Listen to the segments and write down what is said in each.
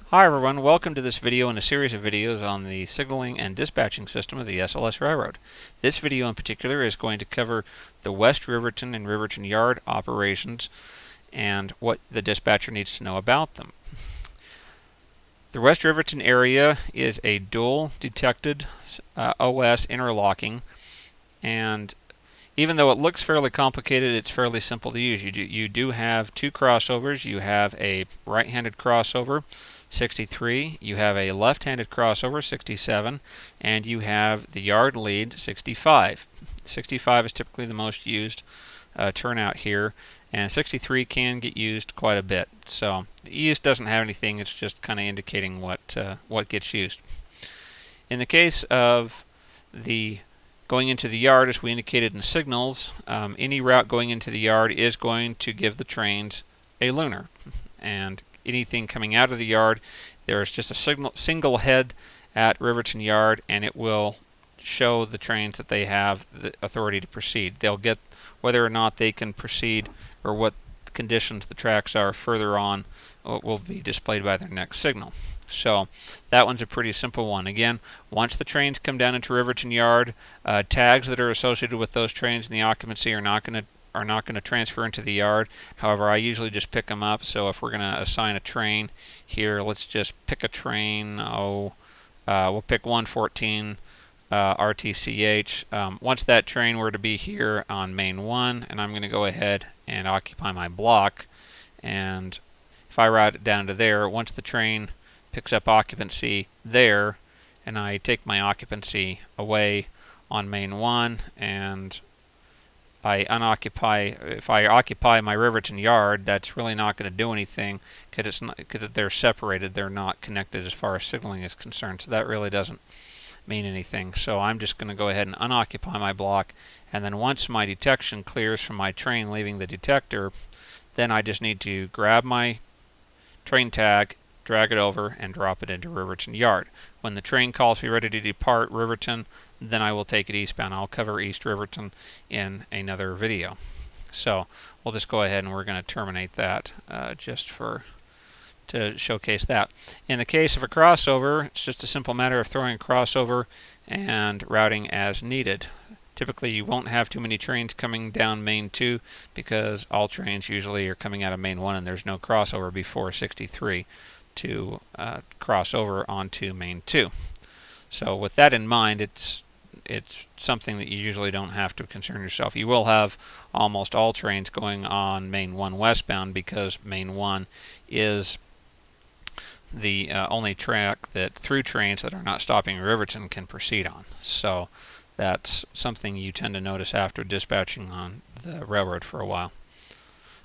Hi everyone, welcome to this video in a series of videos on the signaling and dispatching system of the SLS Railroad. This video in particular is going to cover the West Riverton and Riverton Yard operations and what the dispatcher needs to know about them. The West Riverton area is a dual detected OS interlocking, and even though it looks fairly complicated, it's fairly simple to use. You do have two crossovers. You have a right-handed crossover, 63. You have a left-handed crossover, 67. And you have the yard lead, 65. 65 is typically the most used turnout here, and 63 can get used quite a bit. So the east doesn't have anything. It's just kind of indicating what gets used. In the case of the going into the yard, as we indicated in signals, any route going into the yard is going to give the trains a lunar. And anything coming out of the yard, there's just a single head at Riverton Yard, and it will show the trains that they have the authority to proceed. They'll get whether or not they can proceed or what conditions the tracks are further on will be displayed by their next signal. So that one's a pretty simple one. Again, once the trains come down into Riverton Yard, tags that are associated with those trains in the occupancy are not going to transfer into the yard. However, I usually just pick them up. So if we're going to assign a train here, let's just pick a train. We'll pick 114 RTCH. Once that train were to be here on main 1, and I'm going to go ahead and occupy my block, and if I route it down to there, once the train picks up occupancy there, and I take my occupancy away on main 1, and I unoccupy, if I occupy my Riverton Yard, that's really not going to do anything because they're separated, they're not connected as far as signaling is concerned, so that really doesn't mean anything. So I'm just going to go ahead and unoccupy my block, and then once my detection clears from my train leaving the detector, then I just need to grab my train tag, drag it over, and drop it into Riverton Yard. When the train calls me ready to depart Riverton, then I will take it eastbound. I'll cover East Riverton in another video. So we'll just go ahead and we're going to terminate that just to showcase that. In the case of a crossover, it's just a simple matter of throwing a crossover and routing as needed. Typically you won't have too many trains coming down main 2 because all trains usually are coming out of main 1 and there's no crossover before 63 to cross over onto main 2. So with that in mind, it's something that you usually don't have to concern yourself. You will have almost all trains going on main 1 westbound because main 1 is the only track that through trains that are not stopping in Riverton can proceed on. So that's something you tend to notice after dispatching on the railroad for a while.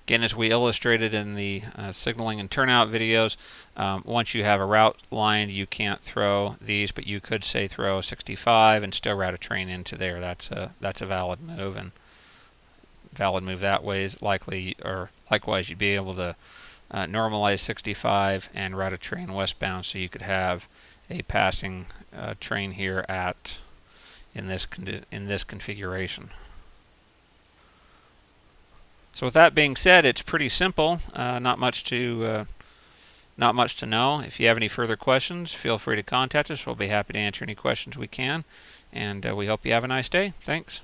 Again, as we illustrated in the signaling and turnout videos, once you have a route lined, you can't throw these, but you could say throw 65 and still route a train into there. That's a valid move, and valid move that way is likely, or likewise, you'd be able to normalize 65 and route a train westbound, so you could have a passing train here in this configuration. So with that being said, it's pretty simple. Not much to know. If you have any further questions, feel free to contact us. We'll be happy to answer any questions we can. And we hope you have a nice day. Thanks.